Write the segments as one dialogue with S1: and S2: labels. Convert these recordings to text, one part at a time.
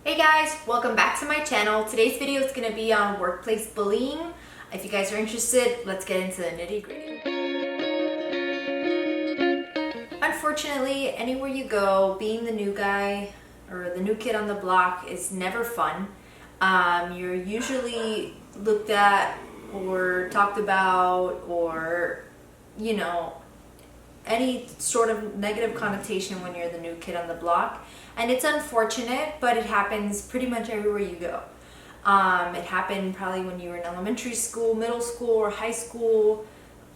S1: Hey guys, welcome back to my channel. Today's video is going to be on workplace bullying. If you guys are interested, let's get into the nitty-gritty. Unfortunately, anywhere you go, being the new guy or the new kid on the block is never fun. You're usually looked at or talked about or, any sort of negative connotation when you're the new kid on the block. And it's unfortunate, but it happens pretty much everywhere you go. It happened probably when you were in elementary school, middle school, or high school.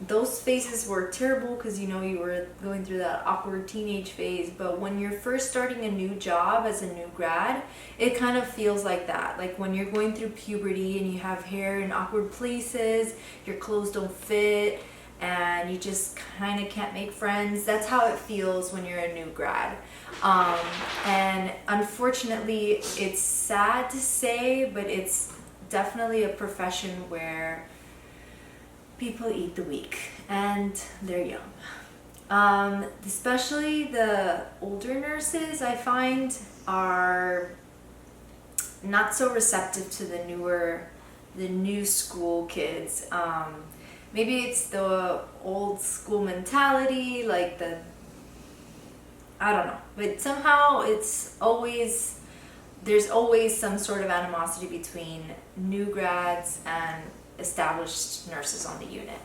S1: Those phases were terrible because you were going through that awkward teenage phase. But when you're first starting a new job as a new grad, it kind of feels like that. Like when you're going through puberty and you have hair in awkward places, your clothes don't fit, and you just kind of can't make friends. That's how it feels when you're a new grad. And unfortunately, it's sad to say, but it's definitely a profession where people eat the weak and they're young. Especially the older nurses, I find, are not so receptive to the new school kids. Maybe it's the old school mentality, like I don't know, but somehow there's always some sort of animosity between new grads and established nurses on the unit.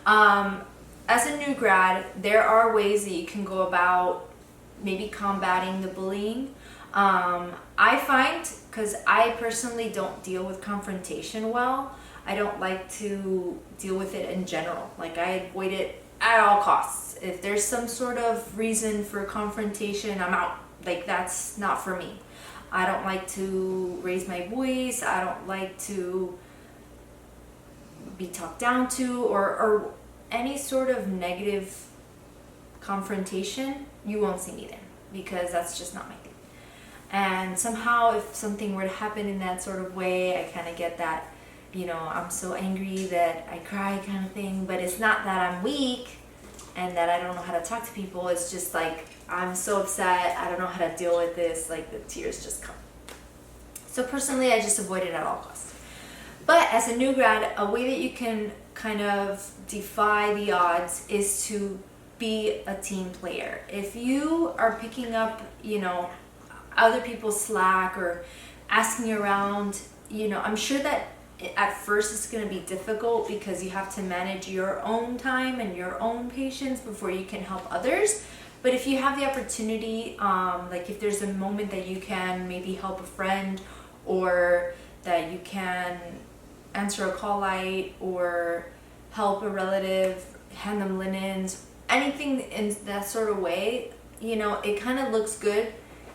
S1: As a new grad, there are ways that you can go about maybe combating the bullying. I find, because I personally don't deal with confrontation well, I don't like to deal with it in general. Like, I avoid it at all costs. If there's some sort of reason for confrontation, I'm out. Like, that's not for me. I don't like to raise my voice. I don't like to be talked down to, or any sort of negative confrontation. You won't see me then, because that's just not my thing. And somehow, if something were to happen in that sort of way, I kind of get that, I'm so angry that I cry kind of thing. But it's not that I'm weak and that I don't know how to talk to people. It's just like, I'm so upset, I don't know how to deal with this, like the tears just come. So personally, I just avoid it at all costs. But as a new grad, a way that you can kind of defy the odds is to be a team player. If you are picking up, other people's slack or asking around, I'm sure that at first it's going to be difficult because you have to manage your own time and your own patience before you can help others. But if you have the opportunity, like if there's a moment that you can maybe help a friend, or that you can answer a call light or help a relative, hand them linens, anything in that sort of way, it kind of looks good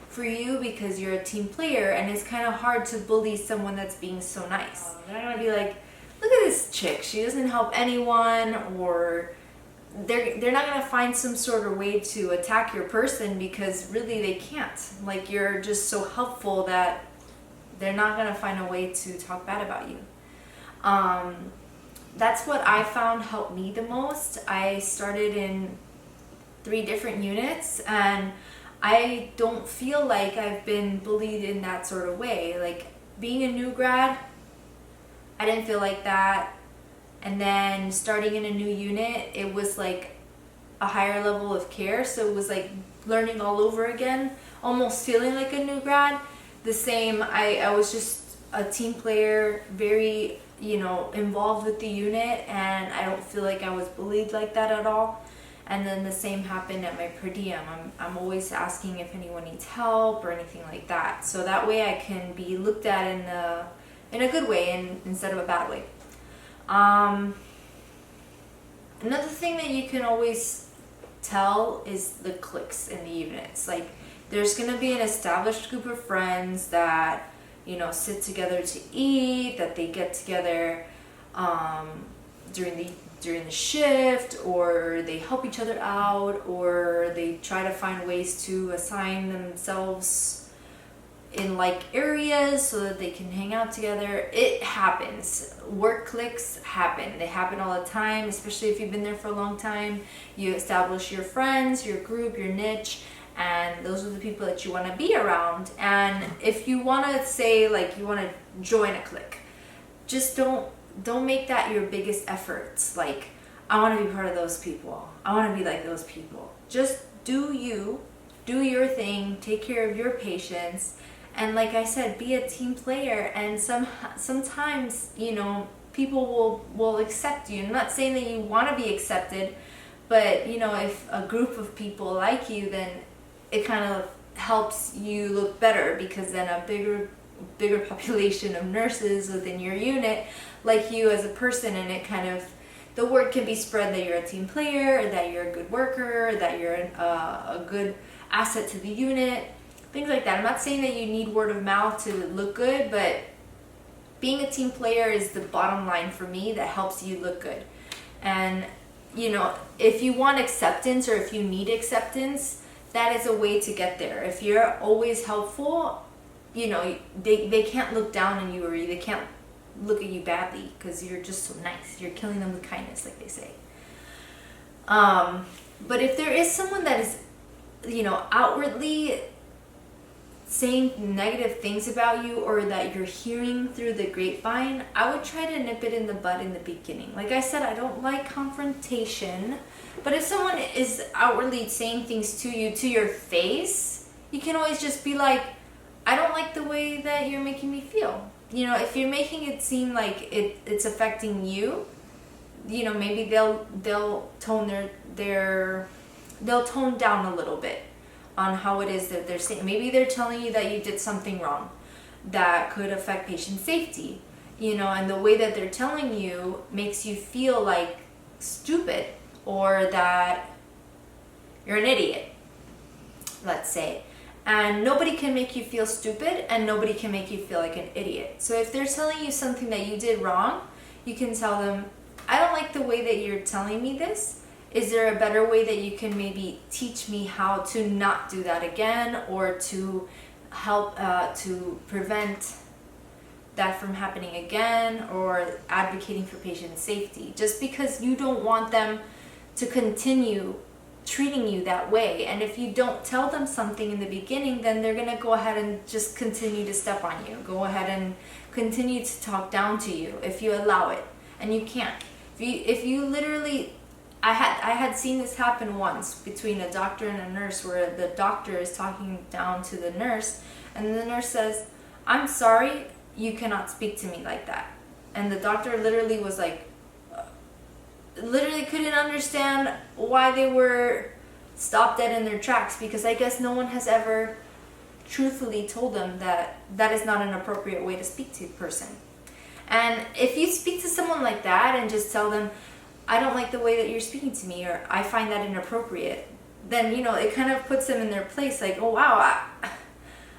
S1: for you because you're a team player, and it's kind of hard to bully someone that's being so nice. They're not gonna be like, look at this chick, she doesn't help anyone, or they're not gonna find some sort of way to attack your person because really they can't. Like, you're just so helpful that they're not gonna find a way to talk bad about you. That's what I found helped me the most. I started in 3 different units, and I don't feel like I've been bullied in that sort of way. Like, being a new grad, I didn't feel like that. And then starting in a new unit, it was like a higher level of care. So it was like learning all over again, almost feeling like a new grad. The same, I was just a team player, very, involved with the unit, and I don't feel like I was bullied like that at all. And then the same happened at my per diem. I'm always asking if anyone needs help or anything like that. So that way I can be looked at in a good way, and instead of a bad way. Another thing that you can always tell is the cliques in the units. Like, there's going to be an established group of friends that, sit together to eat, that they get together during the shift, or they help each other out, or they try to find ways to assign themselves in like areas so that they can hang out together. It happens. Work cliques happen. They happen all the time, especially if you've been there for a long time. You establish your friends, your group, your niche, and those are the people that you want to be around. And if you want to say like you want to join a clique, just don't make that your biggest efforts. Like, I want to be part of those people, I want to be like those people. Just do your thing, take care of your patients, and like I said, be a team player. And sometimes, you know, people will accept you. I'm not saying that you want to be accepted, but you know, if a group of people like you, then it kind of helps you look better, because then a bigger population of nurses within your unit like you as a person, and it kind of, the word can be spread that you're a team player, that you're a good worker, that you're a good asset to the unit, things like that. I'm not saying that you need word of mouth to look good, but being a team player is the bottom line for me that helps you look good. And you know, if you want acceptance, or if you need acceptance, that is a way to get there. If you're always helpful, you know, they can't look down on you, or they can't look at you badly because you're just so nice. You're killing them with kindness, like they say. But if there is someone that is, you know, outwardly saying negative things about you, or that you're hearing through the grapevine, I would try to nip it in the bud in the beginning. Like I said, I don't like confrontation, but if someone is outwardly saying things to you to your face, you can always just be like, I don't like the way that you're making me feel. You know, if you're making it seem like it's affecting you, you know, maybe they'll tone they'll tone down a little bit on how it is that they're saying. Maybe they're telling you that you did something wrong that could affect patient safety, you know, and the way that they're telling you makes you feel like stupid, or that you're an idiot, let's say. And nobody can make you feel stupid, and nobody can make you feel like an idiot. So if they're telling you something that you did wrong, you can tell them, I don't like the way that you're telling me this. Is there a better way that you can maybe teach me how to not do that again, or to help to prevent that from happening again, or advocating for patient safety? Just because you don't want them to continue treating you that way. And if you don't tell them something in the beginning, then they're going to go ahead and just continue to step on you, go ahead and continue to talk down to you if you allow it. And you can't. If you literally, I had seen this happen once between a doctor and a nurse, where the doctor is talking down to the nurse, and the nurse says, I'm sorry, you cannot speak to me like that. And the doctor literally was like, literally couldn't understand why they were stopped dead in their tracks, because I guess no one has ever truthfully told them that that is not an appropriate way to speak to a person. And if you speak to someone like that and just tell them, I don't like the way that you're speaking to me, or I find that inappropriate, then, you know, it kind of puts them in their place, like, oh wow,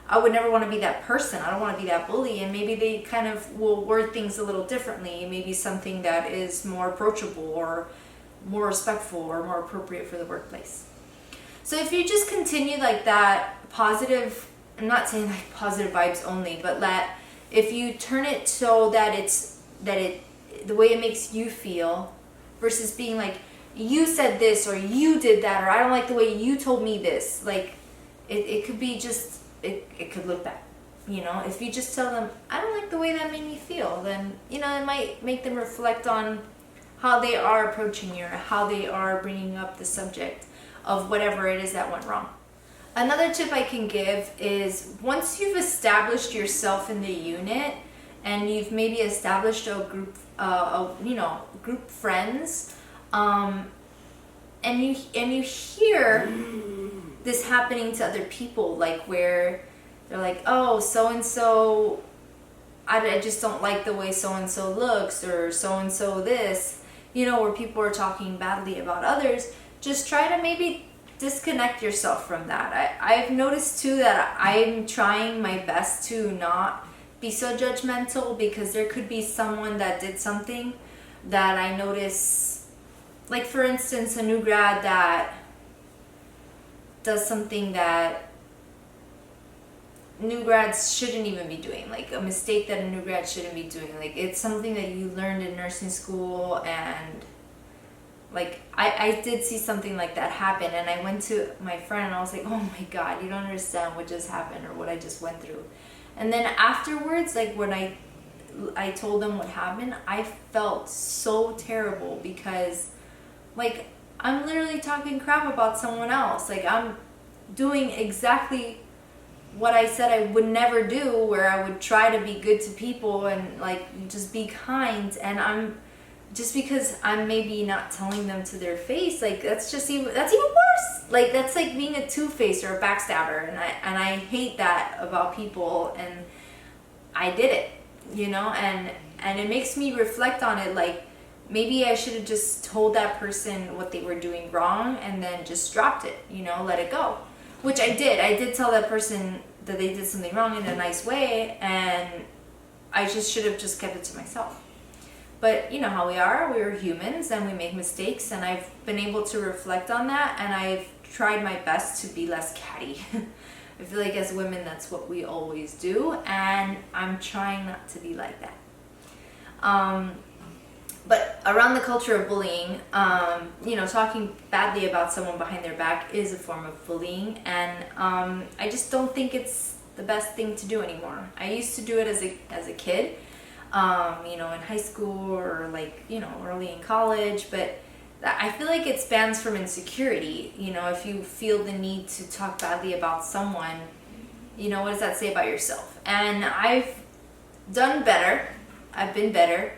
S1: I would never want to be that person. I don't want to be that bully. And maybe they kind of will word things a little differently. Maybe something that is more approachable, or more respectful, or more appropriate for the workplace. So if you just continue like that positive, I'm not saying like positive vibes only, but that if you turn it so that the way it makes you feel, versus being like, you said this, or you did that, or I don't like the way you told me this, like it could be just, it could look bad. You know, if you just tell them, I don't like the way that made me feel, then, you know, it might make them reflect on how they are approaching you, or how they are bringing up the subject of whatever it is that went wrong. Another tip I can give is, once you've established yourself in the unit, and you've maybe established a group group friends, and you hear this happening to other people, like where they're like, oh, so-and-so, I just don't like the way so-and-so looks, or so-and-so this, you know, where people are talking badly about others. Just try to maybe disconnect yourself from that. I've noticed too that I'm trying my best to not be so judgmental, because there could be someone that did something that I notice, like for instance, a new grad that does something that new grads shouldn't even be doing, like a mistake that a new grad shouldn't be doing. Like, it's something that you learned in nursing school, and Like I did see something like that happen, and I went to my friend and I was like, oh my God, you don't understand what just happened or what I just went through. And then afterwards, like when I told them what happened, I felt so terrible because like I'm literally talking crap about someone else. Like I'm doing exactly what I said I would never do, where I would try to be good to people and like just be kind, and I'm just because I'm maybe not telling them to their face, like that's even worse. Like that's like being a two-faced or a backstabber, and I hate that about people, and I did it, and it makes me reflect on it. Like maybe I should have just told that person what they were doing wrong and then just dropped it, let it go. Which I did. I did tell that person that they did something wrong in a nice way, and I just should have just kept it to myself. But you know how we are. We're humans and we make mistakes, and I've been able to reflect on that, and I've tried my best to be less catty. I feel like as women, that's what we always do, and I'm trying not to be like that. But around the culture of bullying, talking badly about someone behind their back is a form of bullying, and I just don't think it's the best thing to do anymore. I used to do it as a kid, in high school or early in college, but I feel like it spans from insecurity. If you feel the need to talk badly about someone, what does that say about yourself? And I've done better. I've been better.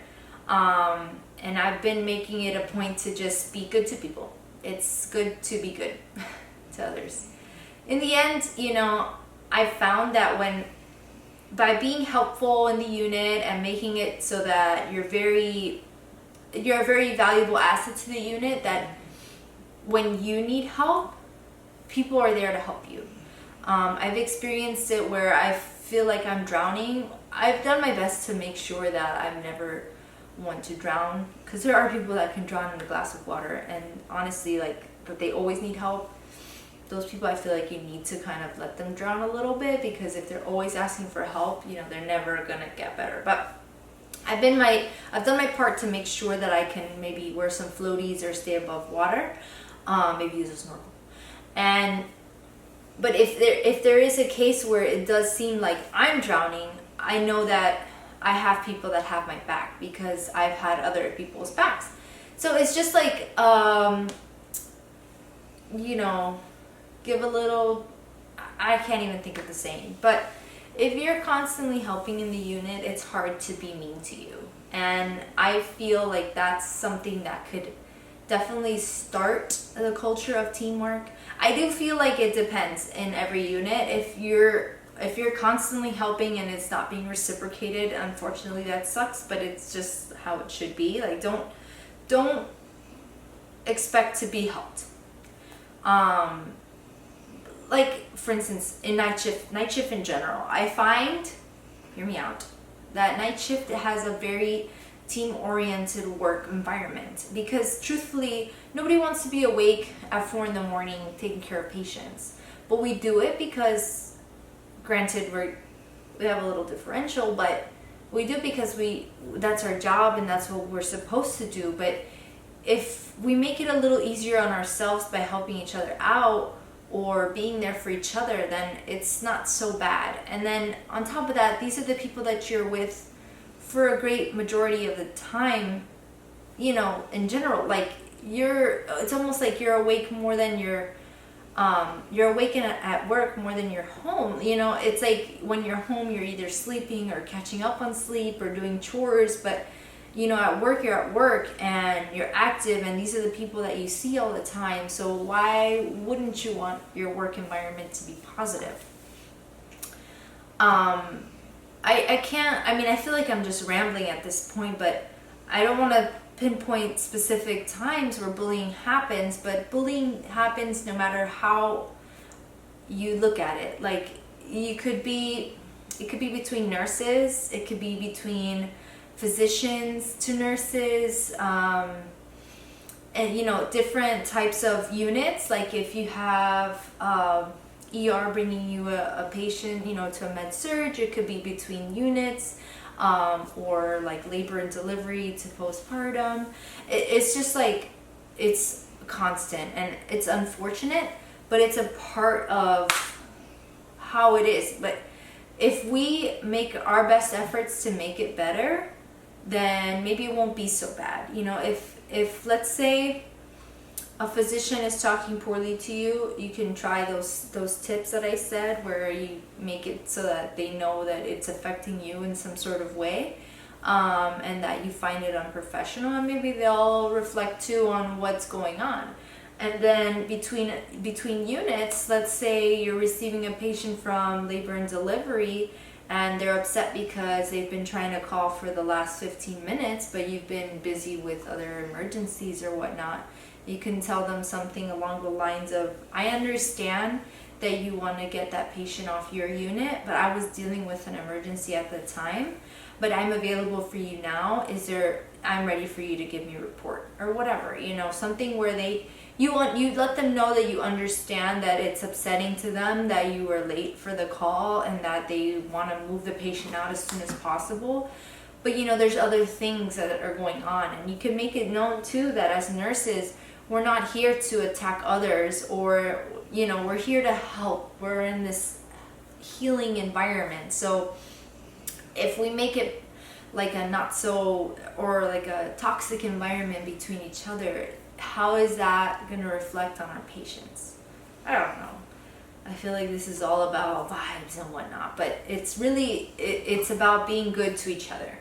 S1: And I've been making it a point to just be good to people. It's good to be good to others. In the end, I found that by being helpful in the unit and making it so that you're a very valuable asset to the unit, that when you need help, people are there to help you. I've experienced it where I feel like I'm drowning. I've done my best to make sure that I'm never one to drown, because there are people that can drown in a glass of water, and honestly, but they always need help. Those people, I feel like you need to kind of let them drown a little bit, because if they're always asking for help, they're never gonna get better. But I've done my part to make sure that I can maybe wear some floaties or stay above water, maybe use a snorkel. But if there is a case where it does seem like I'm drowning, I know that I have people that have my back, because I've had other people's backs. So it's just like, give a little, I can't even think of the saying, but if you're constantly helping in the unit, it's hard to be mean to you. And I feel like that's something that could definitely start the culture of teamwork. I do feel like it depends in every unit. If you're constantly helping and it's not being reciprocated, unfortunately that sucks, but it's just how it should be. Like don't expect to be helped. Like for instance, in night shift in general, I find, hear me out, that night shift has a very team-oriented work environment, because truthfully, nobody wants to be awake at 4 a.m. taking care of patients. But we do it because, granted, we have a little differential, but we do it because that's our job and that's what we're supposed to do. But if we make it a little easier on ourselves by helping each other out or being there for each other, then it's not so bad. And then on top of that, these are the people that you're with for a great majority of the time, in general. Like it's almost like you're awake more than you're awake at work more than you're home. It's like when you're home, you're either sleeping or catching up on sleep or doing chores, but at work, you're at work and you're active, and these are the people that you see all the time. So why wouldn't you want your work environment to be positive? I feel like I'm just rambling at this point, but I don't want to pinpoint specific times where bullying happens, but bullying happens no matter how you look at it. Like it could be between nurses, it could be between physicians to nurses, and different types of units. Like if you have ER bringing you a patient, to a med surg, it could be between units, or like labor and delivery to postpartum. It's just like it's constant and it's unfortunate, but it's a part of how it is. But if we make our best efforts to make it better, then maybe it won't be so bad. You know, if let's say a physician is talking poorly to you, you can try those tips that I said, where you make it so that they know that it's affecting you in some sort of way, and that you find it unprofessional, and maybe they'll reflect too on what's going on. And then between units, let's say you're receiving a patient from labor and delivery, and they're upset because they've been trying to call for the last 15 minutes, but you've been busy with other emergencies or whatnot. You can tell them something along the lines of, I understand that you want to get that patient off your unit, but I was dealing with an emergency at the time, but I'm available for you now. I'm ready for you to give me a report or whatever, you know, something where you let them know that you understand that it's upsetting to them that you were late for the call and that they want to move the patient out as soon as possible. But you know, there's other things that are going on, and you can make it known too that as nurses, we're not here to attack others, or, you know, we're here to help. We're in this healing environment. So if we make it like a not so, or like a toxic environment between each other, how is that going to reflect on our patients? I don't know. I feel like this is all about vibes and whatnot, but it's really, it's about being good to each other.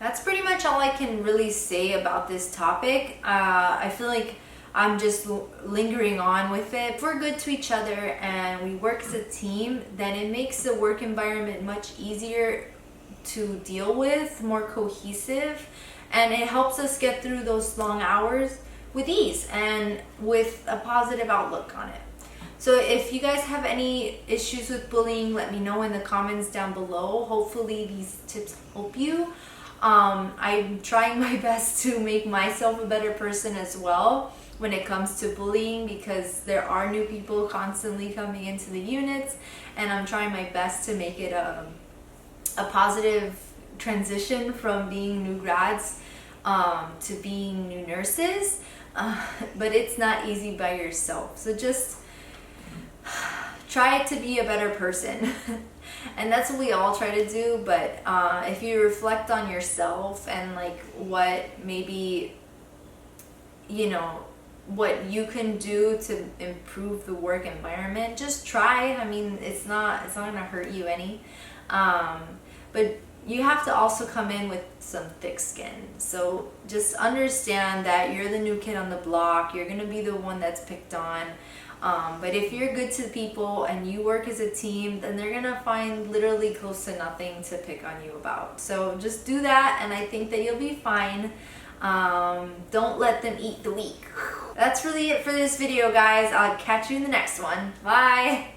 S1: That's pretty much all I can really say about this topic. I feel like I'm just lingering on with it. If we're good to each other and we work as a team, then it makes the work environment much easier to deal with, more cohesive, and it helps us get through those long hours with ease and with a positive outlook on it. So if you guys have any issues with bullying, let me know in the comments down below. Hopefully these tips help you. I'm trying my best to make myself a better person as well when it comes to bullying, because there are new people constantly coming into the units, and I'm trying my best to make it a positive transition from being new grads to being new nurses. But it's not easy by yourself. So just try to be a better person. And that's what we all try to do. But if you reflect on yourself and like what maybe, you know, what you can do to improve the work environment, just try. I mean, it's not gonna hurt you any. But you have to also come in with some thick skin. So just understand that you're the new kid on the block. You're gonna be the one that's picked on. But if you're good to people and you work as a team, then they're gonna find literally close to nothing to pick on you about. So just do that, and I think that you'll be fine. Don't let them eat the weak. That's really it for this video, guys. I'll catch you in the next one. Bye.